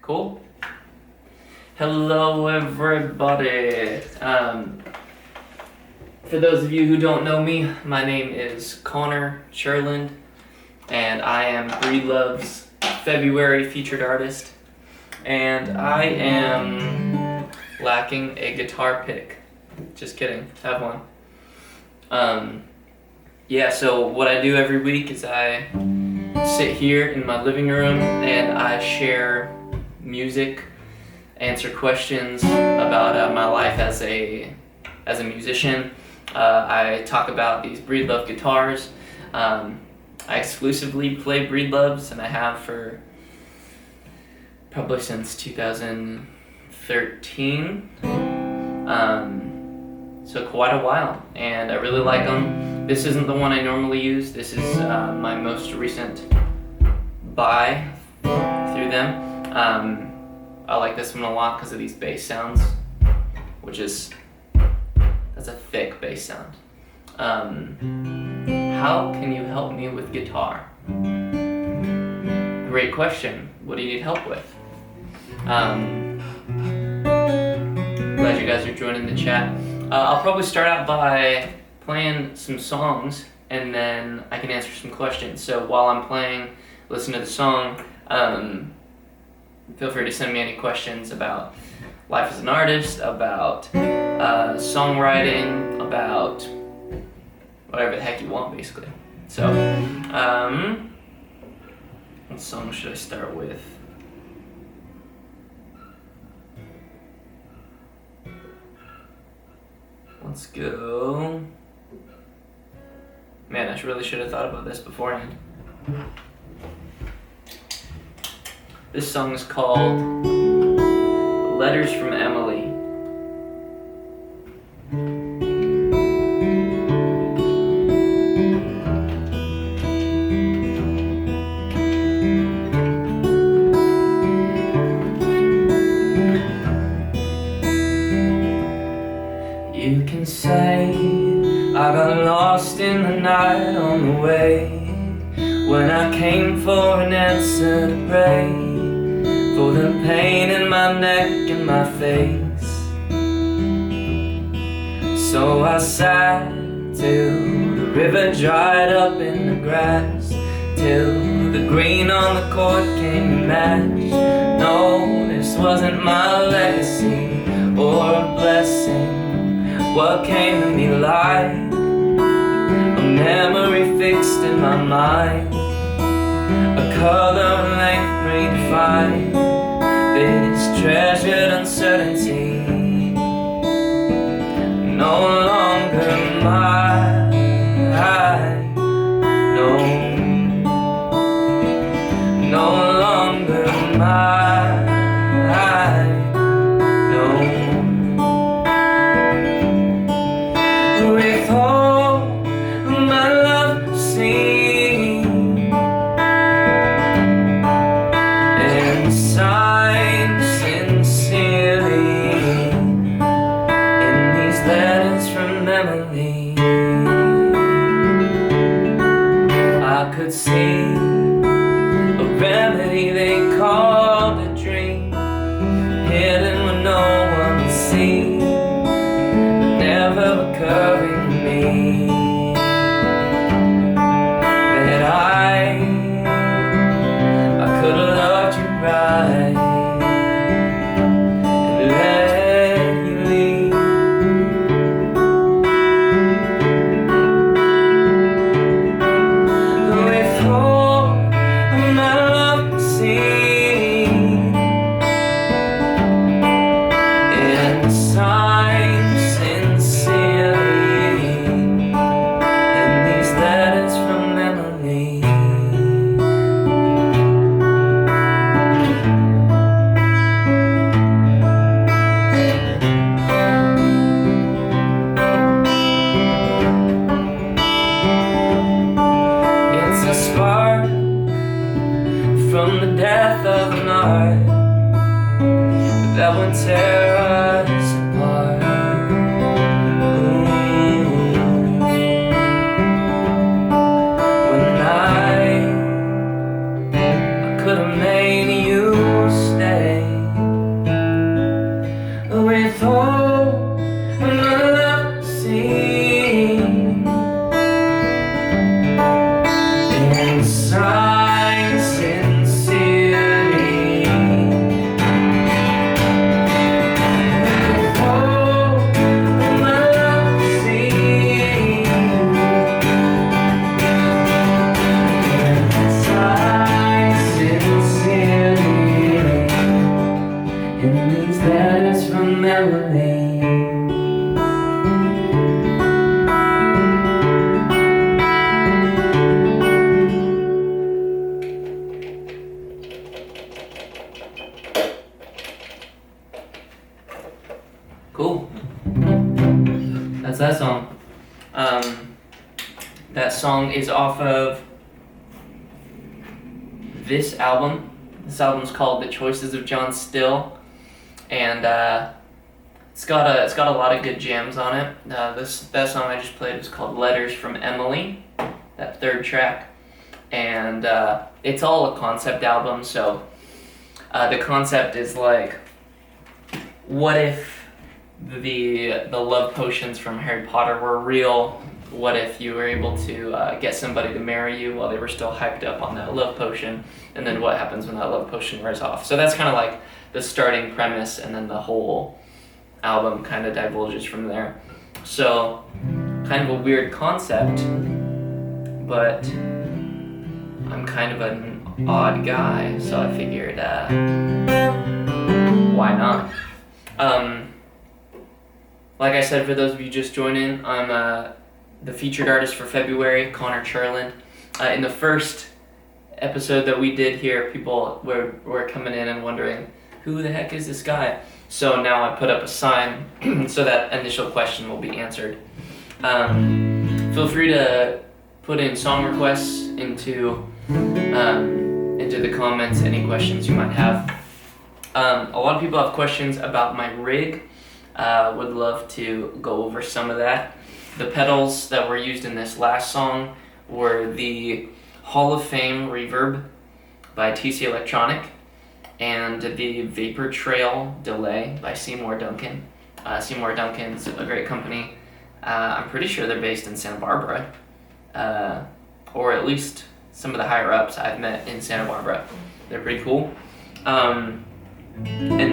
Cool. Hello, everybody. For those of you who don't know me, my name is Connor Cherland, and I am Breedlove's February featured artist, and I am lacking a guitar pick. Just kidding, have one. So what I do every week is I sit here in my living room and I share music, answer questions about my life as a musician. I talk about these Breedlove guitars. I exclusively play Breedloves, and I have for probably since 2013. So quite a while, and I really like them. This isn't the one I normally use. This is my most recent buy through them. I like this one a lot because of these bass sounds, that's a thick bass sound. How can you help me with guitar? Great question. What do you need help with? Glad you guys are joining the chat. I'll probably start out by playing some songs, and then I can answer some questions. So while I'm playing, listen to the song. Feel free to send me any questions about life as an artist, about songwriting, about whatever the heck you want, basically. So, what song should I start with? Let's go. Man, I really should have thought about this beforehand. This song is called Letters from Emily. You can say I got lost in the night on the way, when I came for an answer to pray, for the pain in my neck and my face. So I sat till the river dried up in the grass, till the green on the court came to match. No, this wasn't my legacy or a blessing. What came to me like a memory fixed in my mind, a color length redefined, this treasured uncertainty, no longer mine, no longer mine, no. With all my love seen and signed sincerely in these letters from Emily, I could see a remedy they called a dream, hidden when no one could see, but never occurring to me that I could have loved you right and let you leave. With all my love seen and signed sincerely in these letters from Emily. It's a spark from the death of an art that would tear us apart. When I could have made you stay. Cool. That's that song. That song is off of this album. This album's called The Choices of John Still, and it's got a lot of good jams on it. That song I just played was called Letters from Emily, that third track, and it's all a concept album. So the concept is like, what if the love potions from Harry Potter were real? What if you were able to get somebody to marry you while they were still hyped up on that love potion? And then what happens when that love potion wears off? So that's kind of like the starting premise, and then the whole album kind of divulges from there. So kind of a weird concept, but I'm kind of an odd guy, so I figured why not? Like I said, for those of you just joining, I'm the featured artist for February, Cherland. In the first episode that we did here, people were coming in and wondering, who the heck is this guy? So now I put up a sign so that initial question will be answered. Feel free to put in song requests into the comments, any questions you might have. A lot of people have questions about my rig. Would love to go over some of that. The pedals that were used in this last song were the Hall of Fame Reverb by TC Electronic and the Vapor Trail Delay by Seymour Duncan. Seymour Duncan's a great company. I'm pretty sure they're based in Santa Barbara, or at least some of the higher ups I've met in Santa Barbara. They're pretty cool. And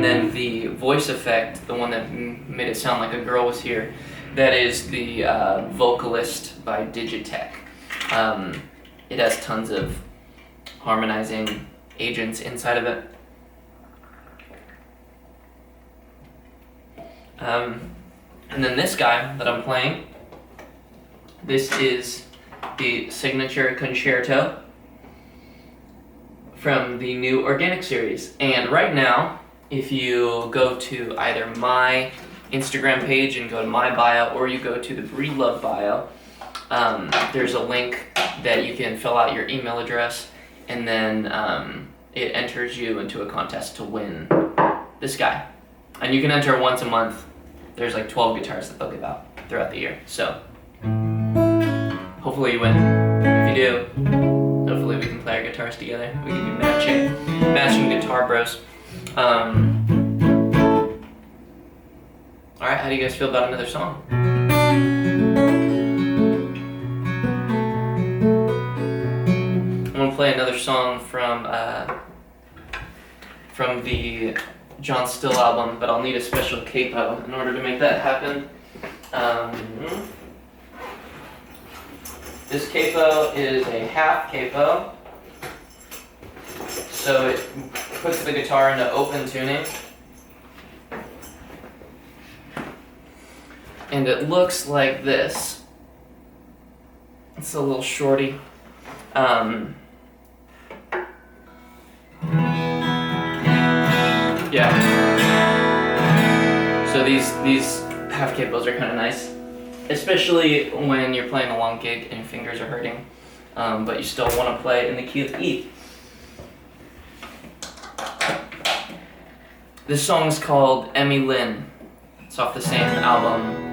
then the voice effect, the one that made it sound like a girl was here, that is the Vocalist by Digitech. It has tons of harmonizing agents inside of it. And then this guy that I'm playing, this is the Signature Concerto from the new Organic series. And right now, if you go to either my Instagram page and go to my bio, or you go to the Breedlove bio, there's a link that you can fill out your email address, and then it enters you into a contest to win this guy. And you can enter once a month. There's like 12 guitars that they'll give out throughout the year. So hopefully you win. If you do, hopefully we can play our guitars together. We can do matching guitar bros. Alright, how do you guys feel about another song? I'm gonna play another song from the John Still album, but I'll need a special capo in order to make that happen. This capo is a half capo, so it puts the guitar into open tuning, and it looks like this. It's a little shorty. Yeah. So these half capos are kind of nice, especially when you're playing a long gig and your fingers are hurting, but you still want to play in the key of E. This song is called Emmy Lynn. It's off the same album.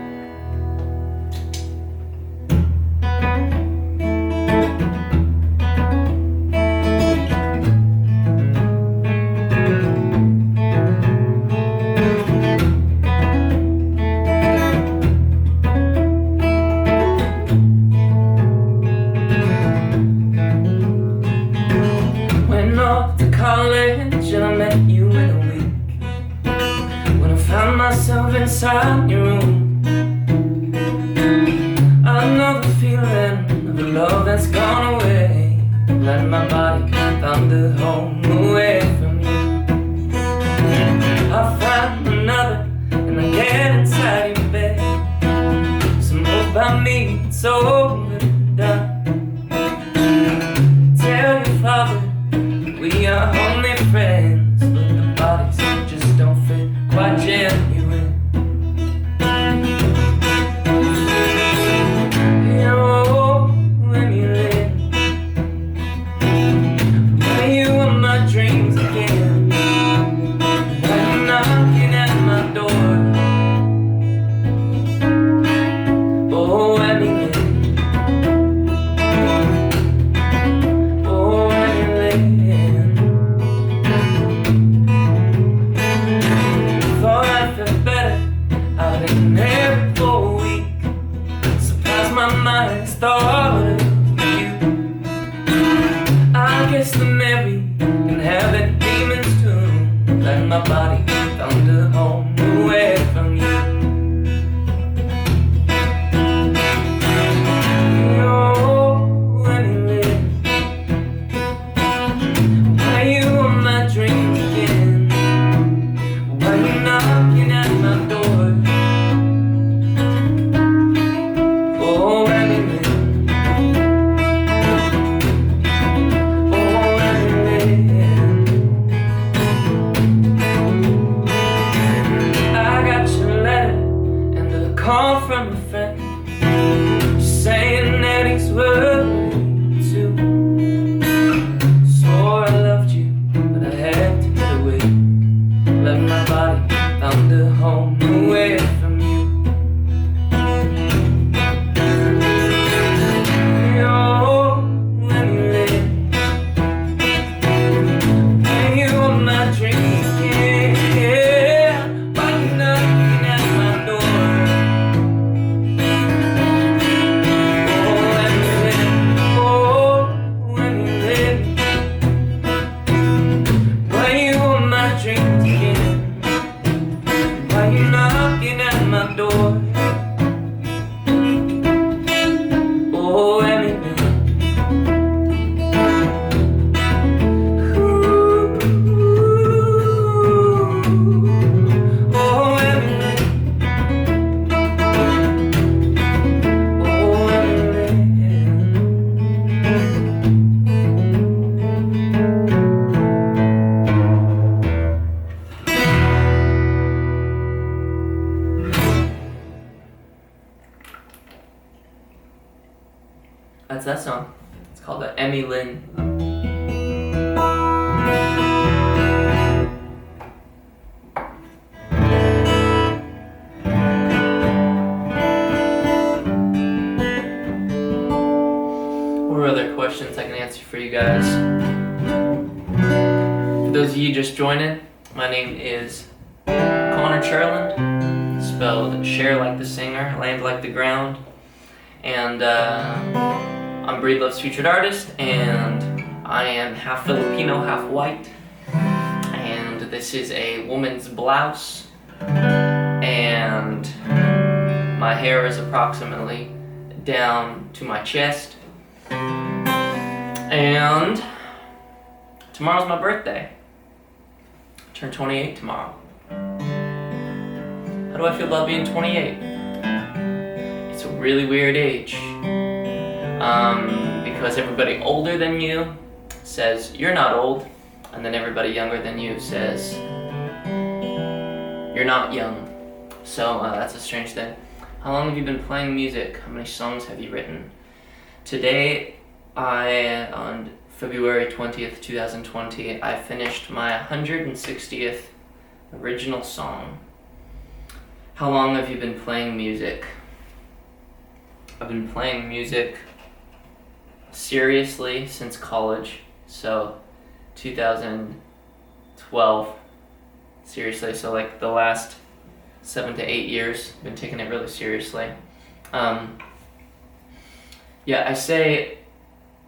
Went off to college and I met you in a week. When I found myself inside your room, I know the feeling of the love that's gone away. Let my body found a home away from you. I find another and I get inside your bed. Some more about me, it's over and done. Tell your father we are only friends, but the bodies just don't fit quite genuine. my body found a home away from you. Oh, let me live. Why you on my dreams again? Why you knocking at my door? Oh, let me live. Call from a friend, saying that he's worried too. Swore I loved you, but I had to get away. Left my body, found a home away from you. Oh, let me live. When you were my dream, yeah. Why you knocking at my door? Knocking at my door. Oh, let me live. Oh, let me live. Oh, let me That's that song. It's called Emmy Lynn. What are other questions I can answer for you guys? For those of you just joining, my name is Cherland, spelled share like the singer, land like the ground. And I'm Breedlove's featured artist, and I am half Filipino, half white. And this is a woman's blouse, and my hair is approximately down to my chest. And tomorrow's my birthday. I turn 28 tomorrow. How do I feel about being 28? It's a really weird age, because everybody older than you says you're not old, and then everybody younger than you says you're not young. So that's a strange thing. How long have you been playing music? How many songs have you written? Today, on February 20th, 2020, I finished my 160th original song. How long have you been playing music? I've been playing music seriously since college, so 2012, seriously, so like the last 7 to 8 years, I've been taking it really seriously. Yeah, I say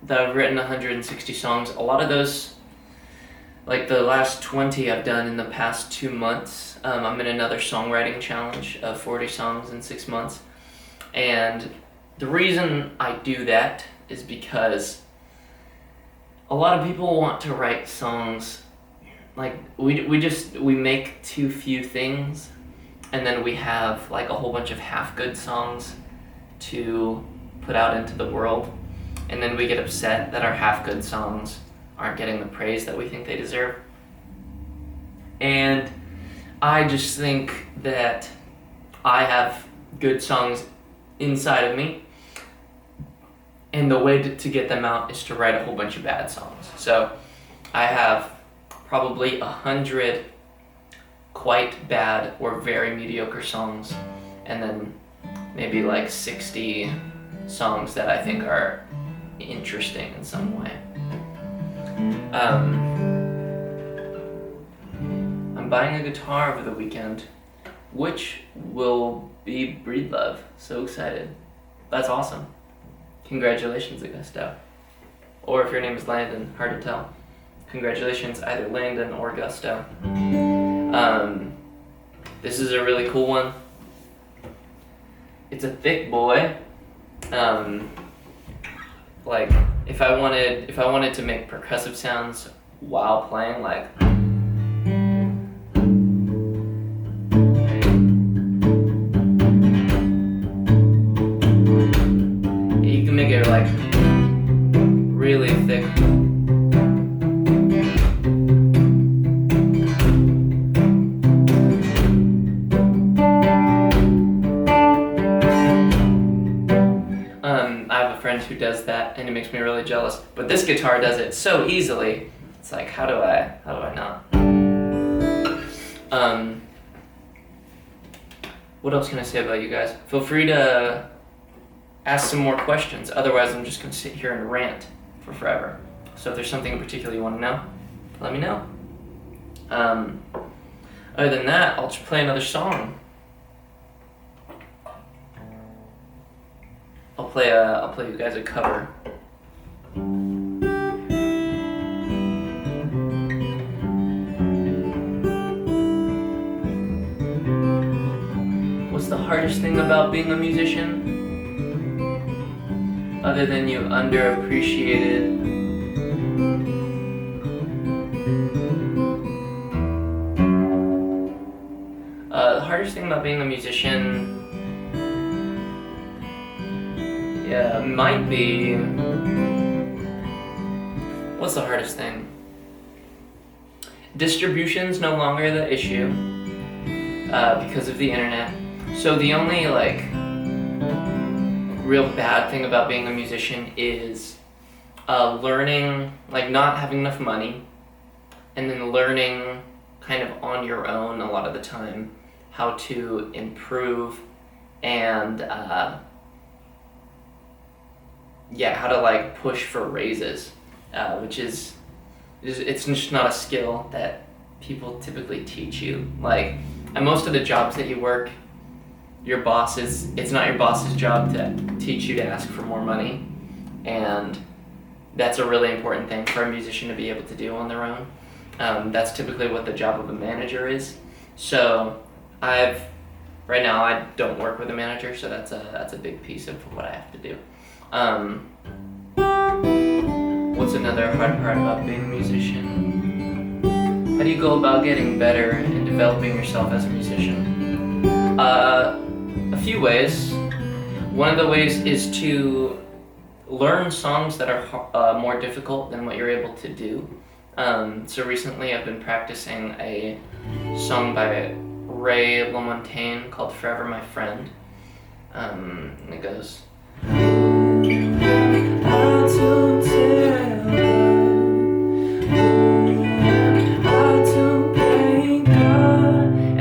that I've written 160 songs. A lot of those, like the last 20 I've done in the past 2 months. I'm in another songwriting challenge of 40 songs in 6 months. And the reason I do that is because a lot of people want to write songs, like we make too few things, and then we have like a whole bunch of half-good songs to put out into the world, and then we get upset that our half-good songs aren't getting the praise that we think they deserve. And I just think that I have good songs inside of me, and the way to get them out is to write a whole bunch of bad songs. So I have probably 100 quite bad or very mediocre songs, and then maybe like 60 songs that I think are interesting in some way. I'm buying a guitar over the weekend, which will be Breedlove. So excited. That's awesome. Congratulations, Augusto. Or if your name is Landon, hard to tell. Congratulations, either Landon or Gusto. This is a really cool one. It's a thick boy. Like if I wanted to make percussive sounds while playing, like you can make it like really thick. I have a friend who does that, and it makes me really jealous. But this guitar does it so easily. It's like, how do I not? What else can I say about you guys? Feel free to ask some more questions. Otherwise, I'm just gonna sit here and rant for forever. So if there's something in particular you want to know, let me know. Other than that, I'll just play another song. I'll play you guys a cover. What's the hardest thing about being a musician? Other than you underappreciated the hardest thing about being a musician, yeah, might be, what's the hardest thing? Distribution's no longer the issue because of the internet. So the only like real bad thing about being a musician is learning, like not having enough money, and then learning kind of on your own a lot of the time how to improve and how to like push for raises, which is it's just not a skill that people typically teach you. Like at most of the jobs that you work, it's not your boss's job to teach you to ask for more money, and that's a really important thing for a musician to be able to do on their own. That's typically what the job of a manager is. So right now I don't work with a manager, so that's a big piece of what I have to do. What's another hard part about being a musician? How do you go about getting better and developing yourself as a musician? A few ways. One of the ways is to learn songs that are more difficult than what you're able to do. So recently I've been practicing a song by Ray LaMontagne called Forever My Friend. And it goes, and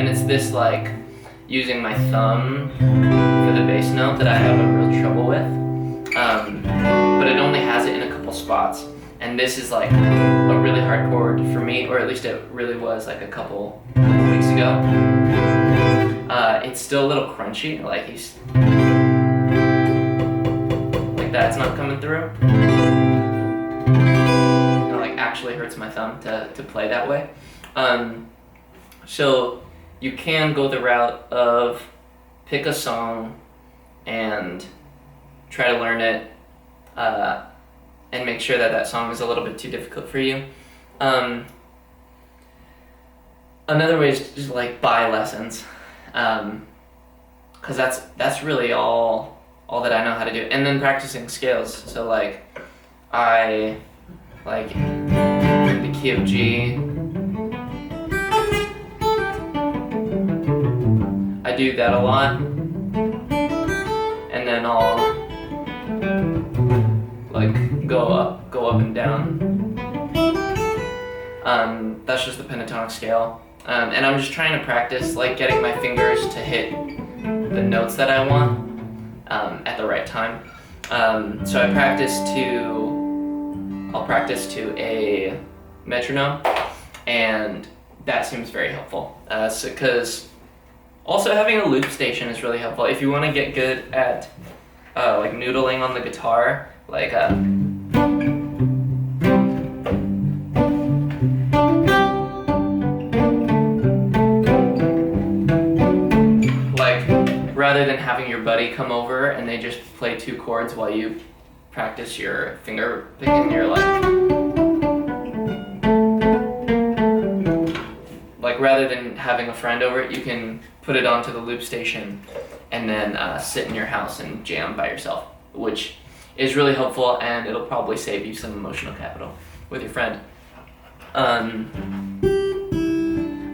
it's this like using my thumb for the bass note that I have a real trouble with, but it only has it in a couple spots, and this is like a really hard chord for me, or at least it really was like a couple weeks ago. It's still a little crunchy, like that's not coming through. It like actually hurts my thumb to play that way. So you can go the route of pick a song and try to learn it, and make sure that song is a little bit too difficult for you. Another way is just like buy lessons, because that's really all that I know how to do, and then practicing scales. So like I like the key of G. I do that a lot, and then I'll like go up and down. That's just the pentatonic scale, and I'm just trying to practice like getting my fingers to hit the notes that I want at the right time. So I'll practice to a metronome, and that seems very helpful. Because also having a loop station is really helpful if you want to get good at like noodling on the guitar, like rather than having your buddy come over and they just play 2 chords while you practice your finger picking, you're like rather than having a friend over, you can put it onto the loop station and then sit in your house and jam by yourself, which is really helpful, and it'll probably save you some emotional capital with your friend.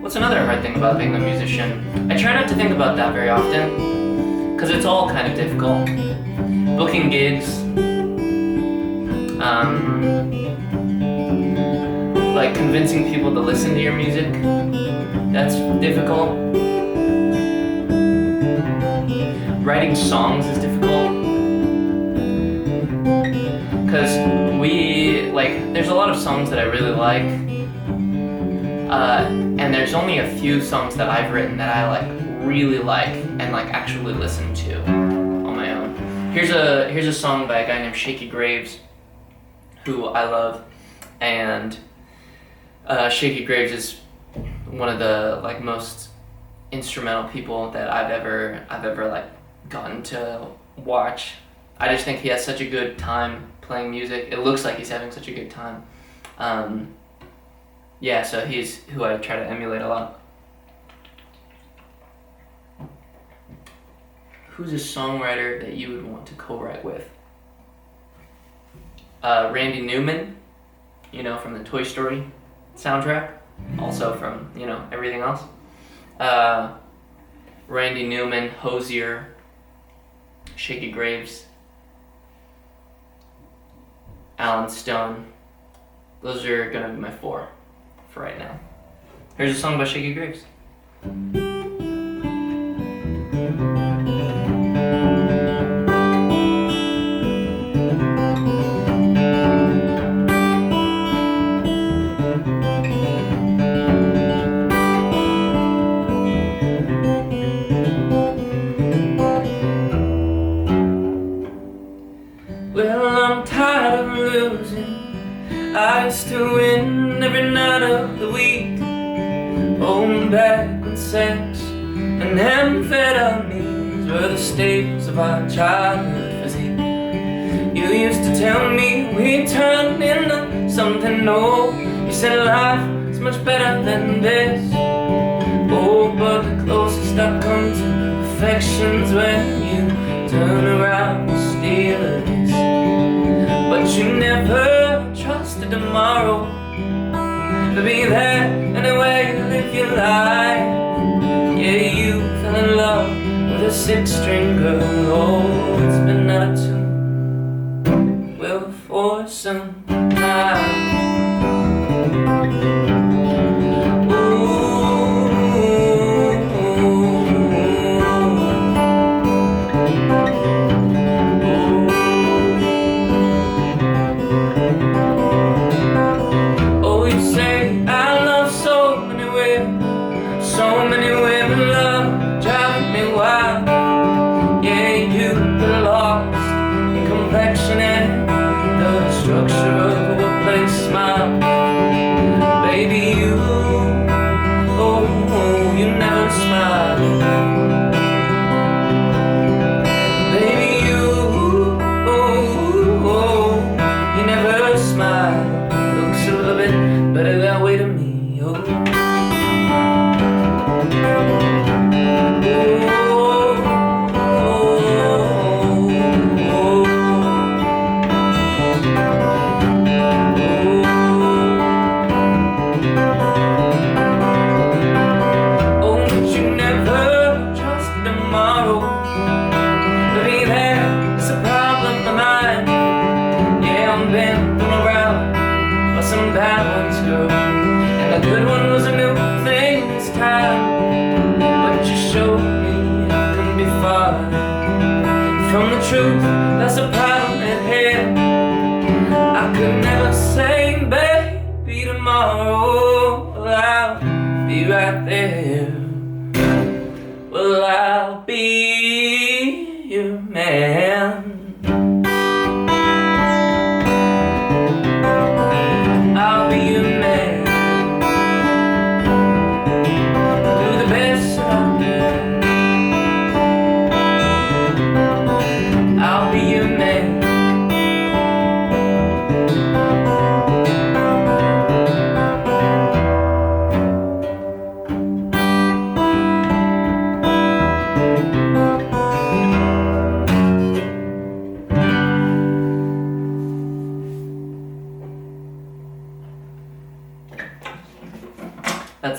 What's another hard thing about being a musician? I try not to think about that very often, because it's all kind of difficult. Booking gigs, like convincing people to listen to your music, that's difficult. Writing songs is difficult, because there's a lot of songs that I really like, and there's only a few songs that I've written that I really like and actually listen to on my own. Here's a song by a guy named Shaky Graves, who I love, and Shaky Graves is one of the most instrumental people that I've ever gotten to watch. I just think he has such a good time playing music. It looks like he's having such a good time. So he's who I try to emulate a lot. Who's a songwriter that you would want to co-write with? Randy Newman, from the Toy Story soundtrack, also from, everything else. Randy Newman, Hozier, Shaky Graves, Alan Stone. Those are gonna be my 4 for right now. Here's a song by Shaky Graves. Well, I'm tired of losing. I used to win every night of the week. Holding back on sex and amphetamines were the staples of our childhood physique. You used to tell me we turned into something old. You said life is much better than this. Oh, but the closest I come to perfection's when you turn around and steal a kiss. But you never trusted tomorrow to be there anyway to live your life. Yeah, you fell in love with a 6-string girl. Oh, it's been out of tune. Well, for some time. So many women love driving me wild. Yeah, you've been lost in complexion and the structure of a workplace smile. Baby, you never smile. Baby, you never smile. Looks a little bit better that way to me. And the good one was a new thing this time, but you showed me I couldn't be far from the truth. That's the problem at hand. I could never say, baby, tomorrow. Well, I'll be right there. Well, I'll be your man. I'll be your man. Do the best I can.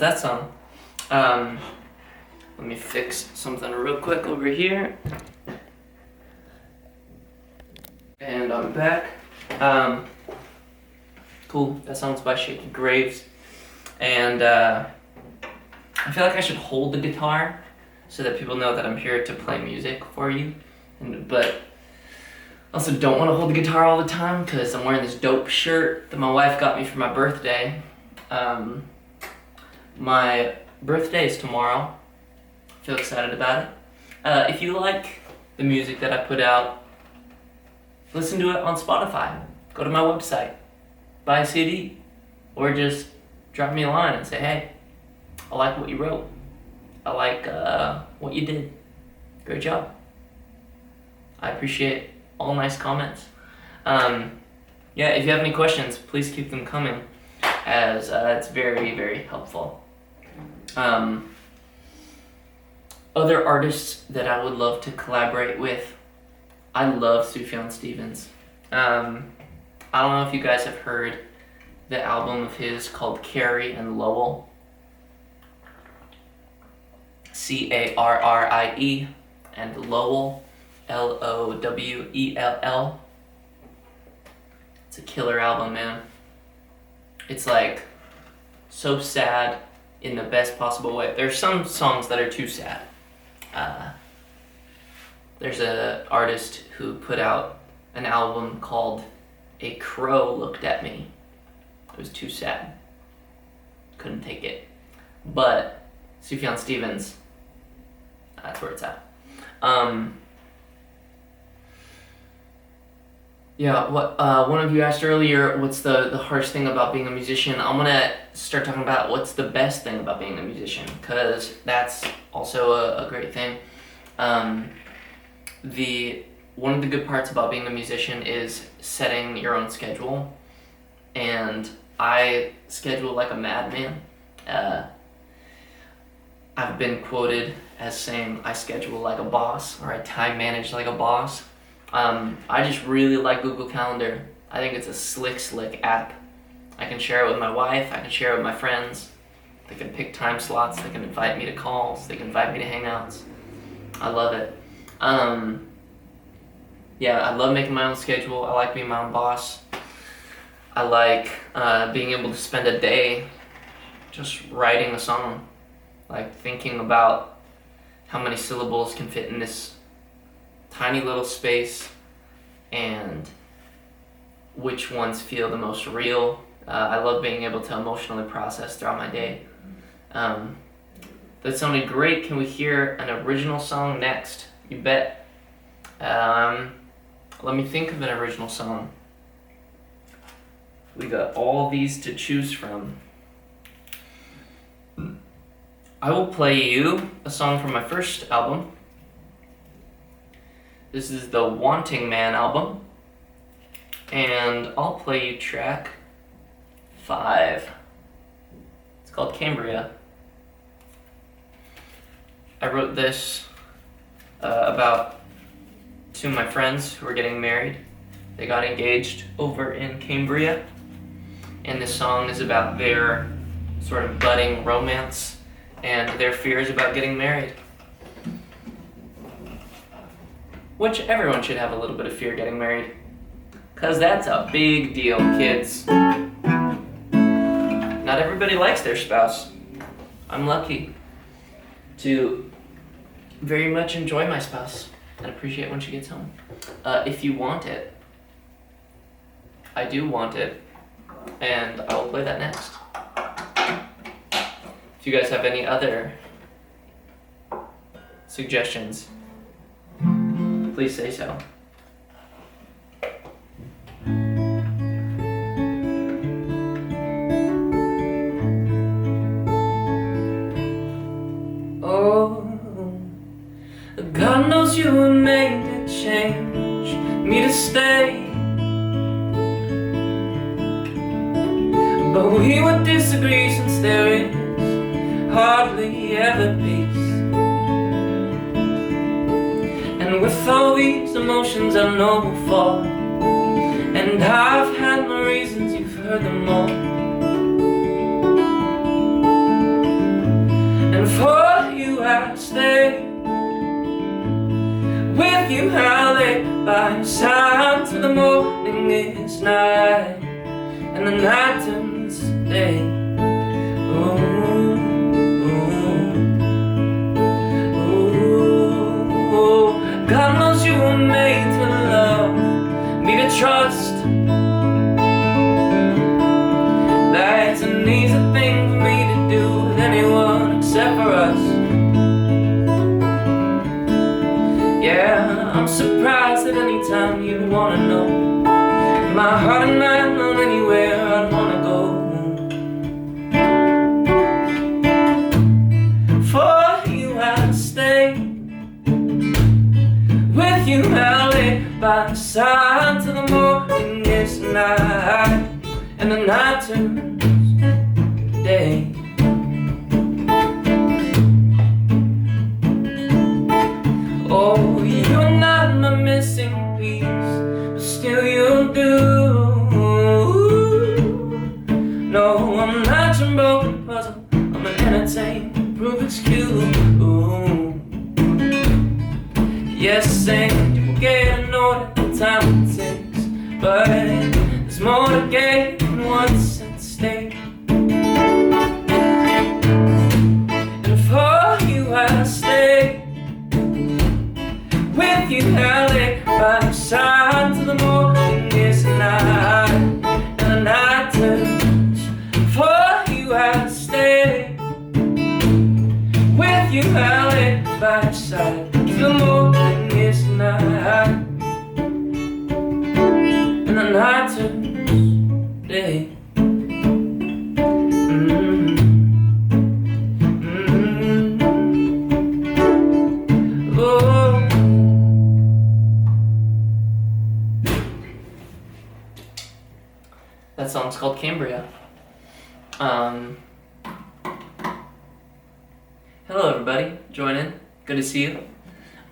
that song. Let me fix something real quick over here. And I'm back. Cool, that song's by Shaky Graves. And I feel like I should hold the guitar so that people know that I'm here to play music for you. But I also don't want to hold the guitar all the time because I'm wearing this dope shirt that my wife got me for my birthday. My birthday is tomorrow. I feel excited about it. If you like the music that I put out, listen to it on Spotify. Go to my website, buy a CD, or just drop me a line and say, hey, I like what you wrote. I like what you did. Great job. I appreciate all nice comments. Yeah, if you have any questions, please keep them coming, as it's very, very helpful. Other artists that I would love to collaborate with, I love Sufjan Stevens. I don't know if you guys have heard the album of his called Carrie and Lowell. Carrie and Lowell, Lowell. It's a killer album, man. It's like so sad in the best possible way. There's some songs that are too sad. There's an artist who put out an album called A Crow Looked at Me. It was too sad. Couldn't take it. But Sufjan Stevens, that's where it's at. Yeah, one of you asked earlier, what's the harsh thing about being a musician? I'm gonna start talking about what's the best thing about being a musician, because that's also a great thing. One of the good parts about being a musician is setting your own schedule, and I schedule like a madman. I've been quoted as saying I schedule like a boss, or I time manage like a boss. I just really like Google Calendar. I think it's a slick app. I can share it with my wife, I can share it with my friends. They can pick time slots, they can invite me to calls, they can invite me to hangouts. I love it. Yeah, I love making my own schedule. I like being my own boss. I like being able to spend a day just writing a song. Like thinking about how many syllables can fit in this tiny little space and which ones feel the most real. I love being able to emotionally process throughout my day. That sounded great. Can we hear an original song next? You bet. Let me think of an original song. We got all these to choose from. I will play you a song from my first album. This is the Wanting Man album. And I'll play you track 5. It's called Cambria. I wrote this about 2 of my friends who were getting married. They got engaged over in Cambria. And this song is about their sort of budding romance and their fears about getting married. Which everyone should have a little bit of fear getting married. 'Cause that's a big deal, kids. Not everybody likes their spouse. I'm lucky to very much enjoy my spouse and appreciate when she gets home. If you want it, I do want it, and I will play that next. If you guys have any other suggestions, please say so. Oh, God knows you were made to change me to stay. But we would disagree since there is hardly ever peace. And with all these emotions I know will fall, and I've had my reasons, you've heard them all. And for you I stay. With you I lay by your side till the morning is night and the night turns day. Ooh, ooh, ooh. God knows you were made to love, me to trust. That's an easy thing for me to do with anyone except for us. Yeah, I'm surprised at any time you wanna know my heart and mind, not anywhere I'd wanna go. For you I stay. With you I'll lay by the side till the morning is night and the night turns day. Oh, you're not my missing piece, but still you do. No, I'm not your broken puzzle, I'm an entertained Rubik's Cube. Yes, and you get annoyed at the time it takes, but there's more to gain than what's at stake. And for you I stay. With you I lay by your side till the morning is night and the night turns. For you I stay. With you I lay by your side till the morning is night and the night turns day. That song's called Cambria. Hello everybody, join in. Good to see you.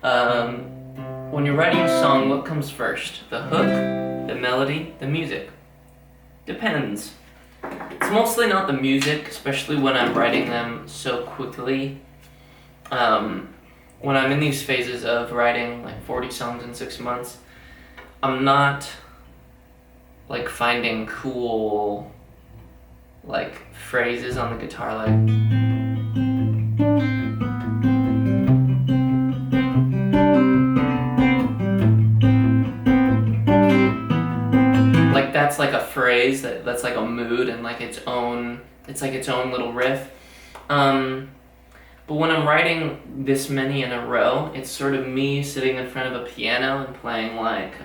When you're writing a song, what comes first? The hook, the melody, the music? Depends. It's mostly not the music, especially when I'm writing them so quickly. When I'm in these phases of writing like 40 songs in 6 months, I'm not like finding cool like phrases on the guitar like that's like a phrase that's like a mood and like its own little riff. But when I'm writing this many in a row, it's sort of me sitting in front of a piano and playing like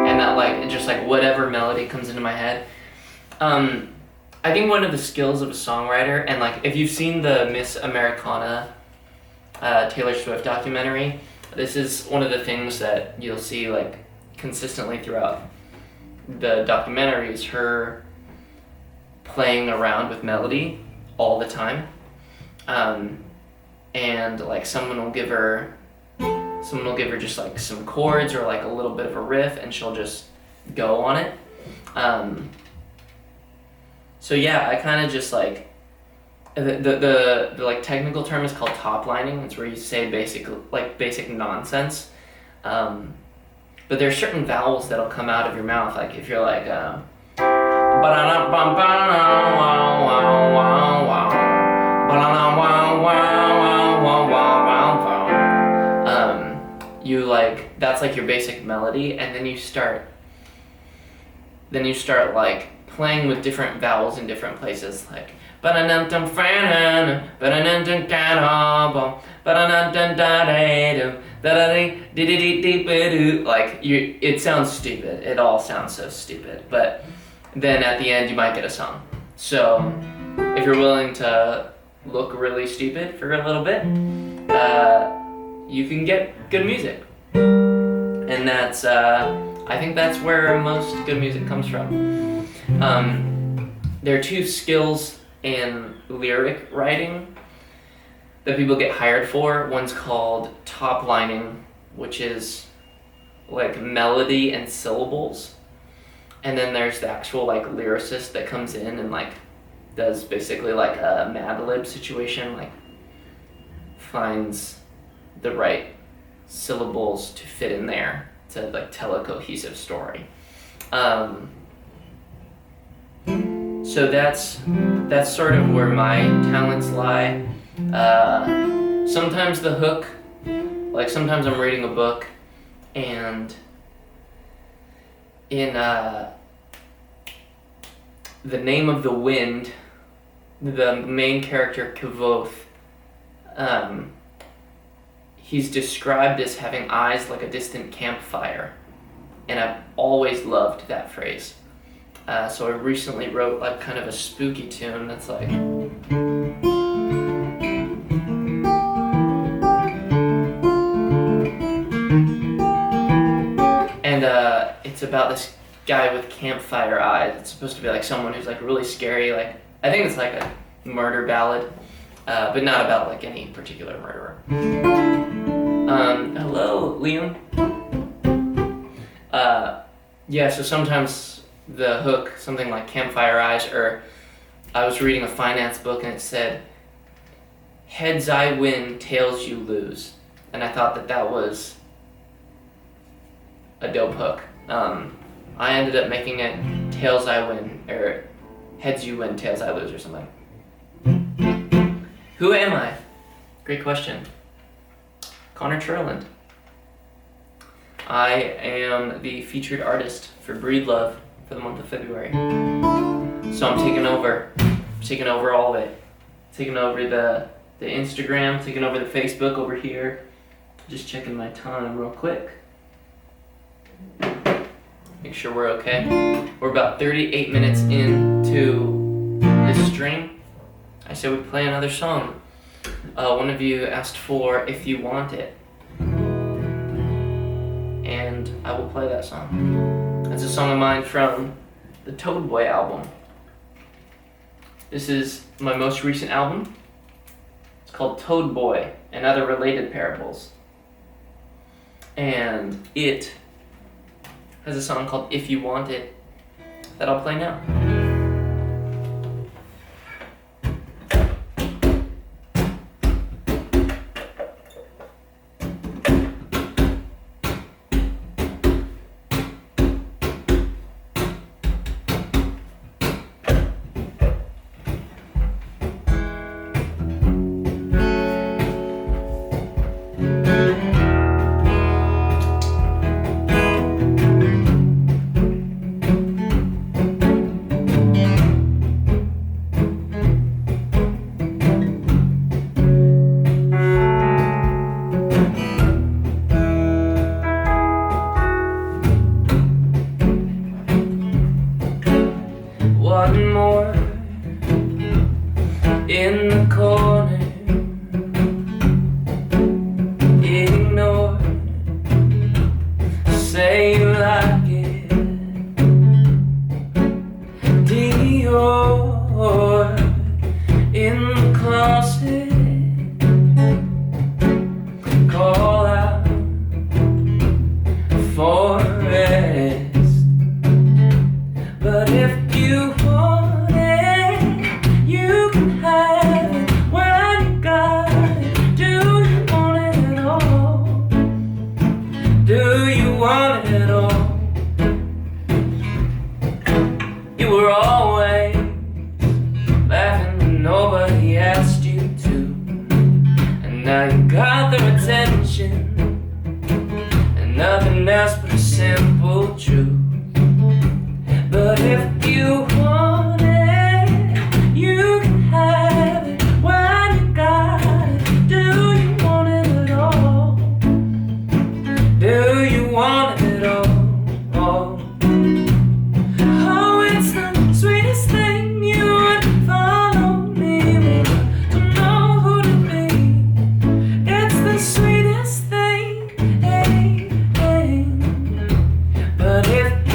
and that like just like whatever melody comes into my head. I think one of the skills of a songwriter, and like if you've seen the Miss Americana Taylor Swift documentary, this is one of the things that you'll see like consistently throughout the documentary is her playing around with melody all the time. And like someone will give her just like some chords or like a little bit of a riff and she'll just go on it. So yeah, I kind of just like the like technical term is called top lining. It's where you say basic nonsense. But there's certain vowels that'll come out of your mouth, like if you're like you like that's like your basic melody, and then you start like playing with different vowels in different places, like like it sounds stupid. It all sounds so stupid, but then at the end you might get a song. So if you're willing to look really stupid for a little bit, you can get good music. And that's I think that's where most good music comes from. There are two skills in lyric writing that people get hired for. One's called top lining, which is like melody and syllables, and then there's the actual like lyricist that comes in and like does basically like a Mad Lib situation, like finds the right syllables to fit in there to like tell a cohesive story. So that's sort of where my talents lie. Sometimes the hook, like sometimes I'm reading a book and in The Name of the Wind, the main character Kavoth, he's described as having eyes like a distant campfire, and I've always loved that phrase. So I recently wrote like kind of a spooky tune that's like, and it's about this guy with campfire eyes. It's supposed to be like someone who's like really scary. Like I think it's like a murder ballad, but not about like any particular murderer. Hello, Liam. Yeah, so sometimes the hook, something like campfire eyes, or I was reading a finance book and it said, heads I win, tails you lose. And I thought that was a dope hook. I ended up making it tails I win, or heads you win, tails I lose, or something. Who am I? Great question. Connor Cherland. I am the featured artist for Breedlove for the month of February. So I'm taking over all of it. Taking over the Instagram, taking over the Facebook over here. Just checking my time real quick. Make sure we're okay. We're about 38 minutes into this stream. I said we'd play another song. One of you asked for If You Want It. And I will play that song. It's a song of mine from the Toad Boy album. This is my most recent album. It's called Toad Boy and Other Related Parables. And it has a song called If You Want It that I'll play now. One more in the corner, ignore, say you like it, Dior in the closet, call out for rest, but if you want it, you can have it when you got it. Do you want it at all? Do you want it at all? You were always laughing when nobody asked you to, and now you got their attention, and nothing else but a simple truth. But if you want it, you can have it when you got it. Do you want it at all? Do you want it at all? Oh, it's the sweetest thing you would follow me, but I don't know who to be. It's the sweetest thing, but if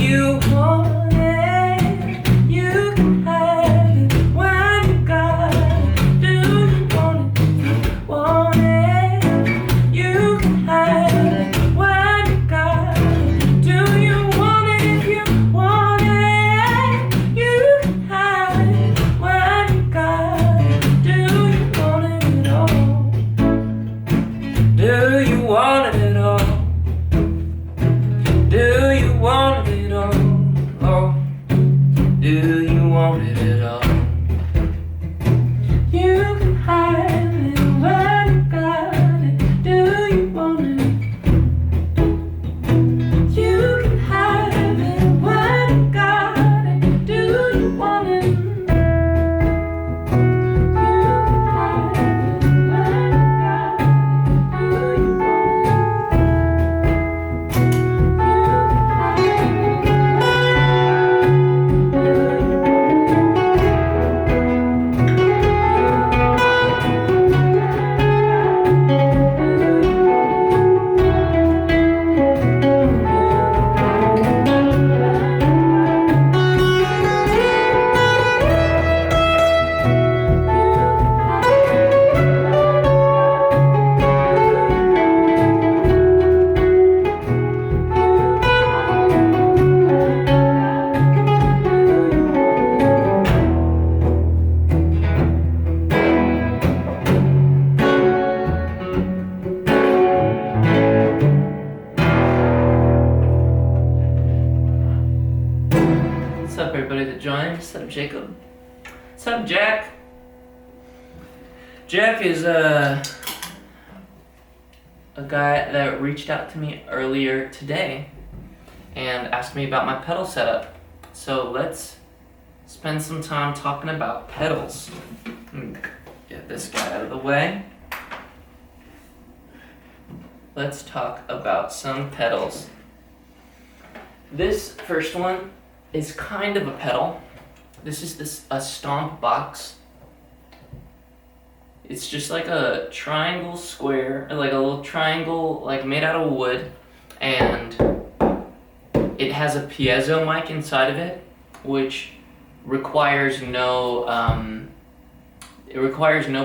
everybody that joined. What's up, Jacob? What's up, Jack? Jack is a guy that reached out to me earlier today and asked me about my pedal setup. So let's spend some time talking about pedals. Get this guy out of the way. Let's talk about some pedals. This first one is kind of a pedal. This is a stomp box. It's just like a triangle square, or like a little triangle like made out of wood, and it has a piezo mic inside of it, which requires no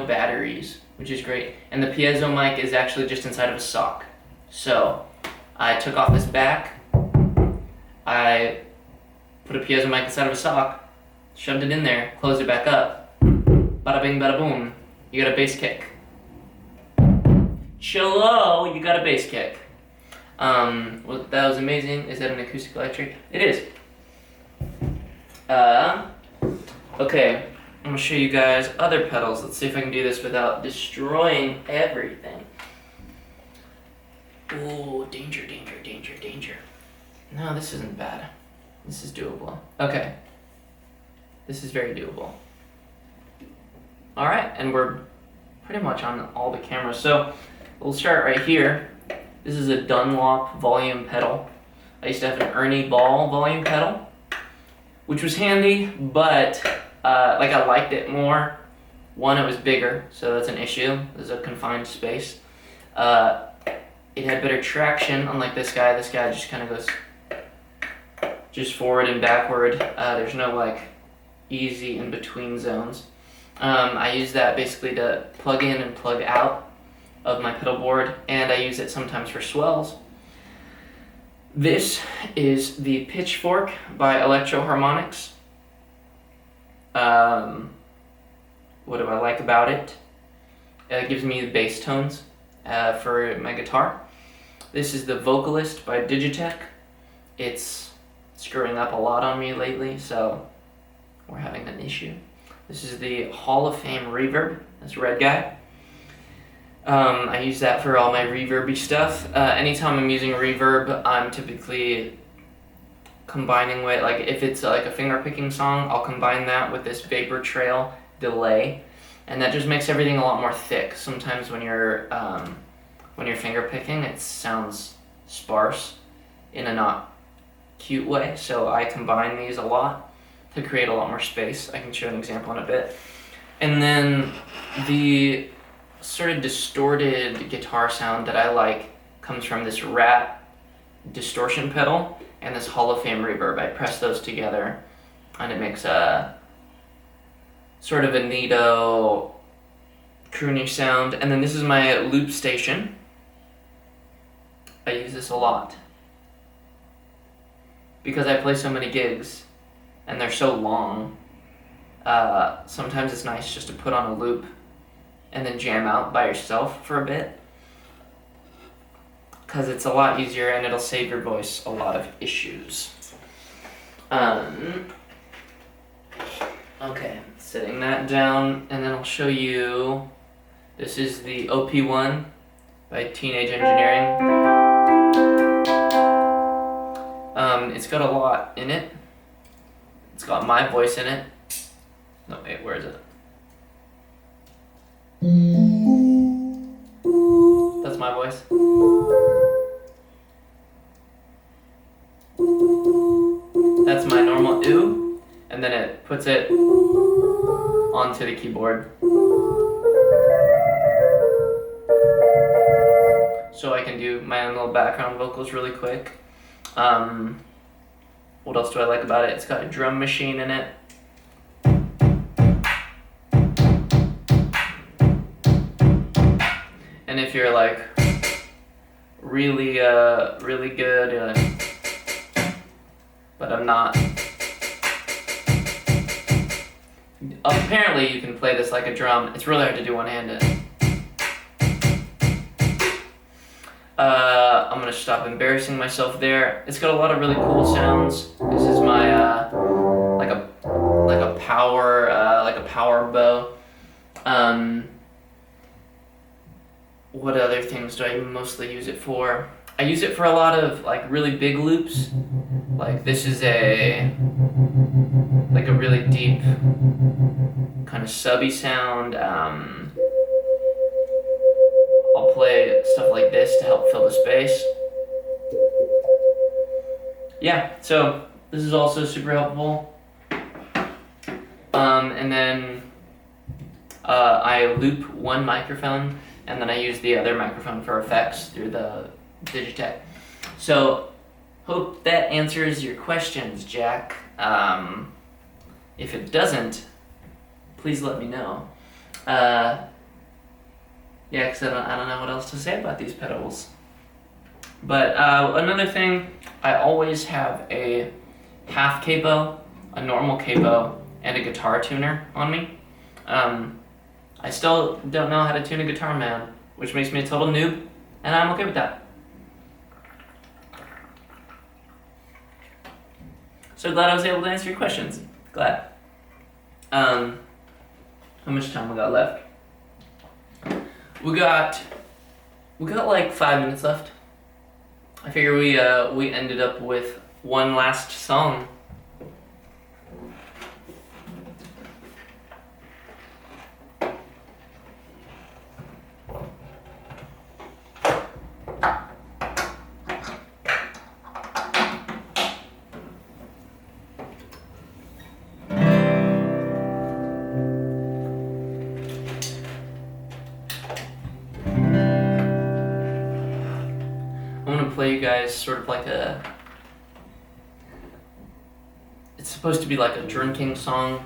batteries, which is great. And the piezo mic is actually just inside of a sock. So I took off this back, I put a piezo mic inside of a sock, shoved it in there, closed it back up, bada bing bada boom. You got a bass kick. Cello, you got a bass kick. Well, that was amazing. Is that an acoustic electric? It is. Okay, I'm gonna show you guys other pedals. Let's see if I can do this without destroying everything. Ooh, danger, danger, danger, danger. No, this isn't bad. This is doable. Okay. This is very doable. Alright, and we're pretty much on all the cameras. So we'll start right here. This is a Dunlop volume pedal. I used to have an Ernie Ball volume pedal, which was handy, but like I liked it more. One, it was bigger, so that's an issue. There's a confined space. It had better traction, unlike this guy. This guy just kind of goes just forward and backward. There's no like easy in between zones. I use that basically to plug in and plug out of my pedal board, and I use it sometimes for swells. This is the Pitchfork by Electro Harmonics. What do I like about it? It gives me the bass tones for my guitar. This is the Vocalist by Digitech. It's screwing up a lot on me lately, so we're having an issue. This is the Hall of Fame Reverb, this red guy. I use that for all my reverby stuff. Anytime I'm using reverb, I'm typically combining with, like if it's like a finger picking song, I'll combine that with this vapor trail delay, and that just makes everything a lot more thick. Sometimes when you're finger picking, it sounds sparse in a not cute way, so I combine these a lot to create a lot more space. I can show an example in a bit. And then the sort of distorted guitar sound that I like comes from this Rat distortion pedal and this Hall of Fame reverb. I press those together and it makes a sort of a neato croony sound. And then this is my loop station. I use this a lot because I play so many gigs and they're so long. Sometimes it's nice just to put on a loop and then jam out by yourself for a bit, because it's a lot easier and it'll save your voice a lot of issues. Okay, setting that down, and then I'll show you, this is the OP1 by Teenage Engineering. It's got a lot in it. It's got my voice in it. No, wait, where is it? That's my voice. That's my normal ooh, and then it puts it onto the keyboard. So I can do my own little background vocals really quick. What else do I like about it? It's got a drum machine in it. And if you're like really good, but I'm not. Apparently you can play this like a drum. It's really hard to do one-handed. I'm gonna stop embarrassing myself there. It's got a lot of really cool sounds. This is my like a like a power bow. What other things do I mostly use it for? I use it for a lot of like really big loops. Like this is like a really deep kind of subby sound. I'll play stuff like this to help fill the space. Yeah, so this is also super helpful. And then I loop one microphone, and then I use the other microphone for effects through the Digitech. So, hope that answers your questions, Jack. If it doesn't, please let me know. Yeah, because I don't know what else to say about these pedals. But another thing, I always have a half capo, a normal capo, and a guitar tuner on me. I still don't know how to tune a guitar, man, which makes me a total noob, and I'm okay with that. So glad I was able to answer your questions. Glad. How much time we got left? We got like 5 minutes left. I figure we ended up with one last song. Play you guys sort of like it's supposed to be like a drinking song,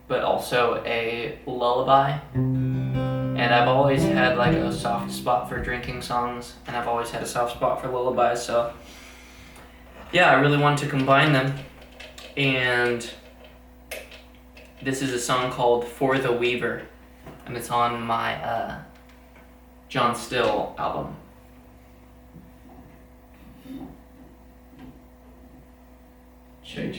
but also a lullaby. And I've always had like a soft spot for drinking songs, and I've always had a soft spot for lullabies, so yeah, I really wanted to combine them. And this is a song called For the Weaver, and it's on my John Still album. Check.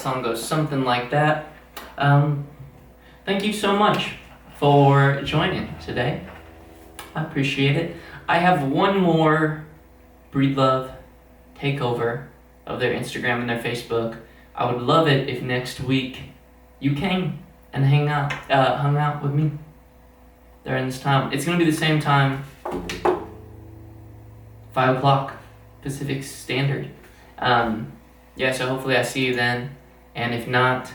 song goes something like that. Thank you so much for joining today. I appreciate it. I have one more Breedlove takeover of their Instagram and their Facebook. I would love it if next week you came and hung out with me during this time. It's gonna be the same time, 5 o'clock Pacific Standard. Yeah, so hopefully I see you then, and if not,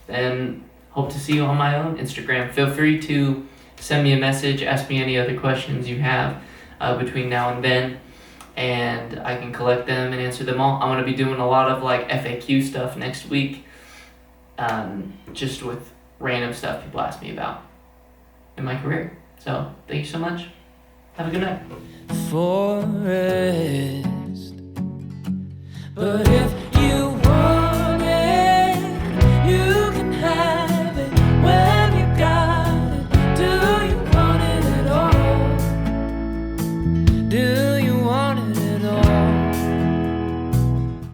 then hope to see you on my own Instagram. Feel free to send me a message, ask me any other questions you have between now and then, and I can collect them and answer them all. I'm going to be doing a lot of like FAQ stuff next week, just with random stuff people ask me about in my career. So thank you so much. Have a good night. Forest, but if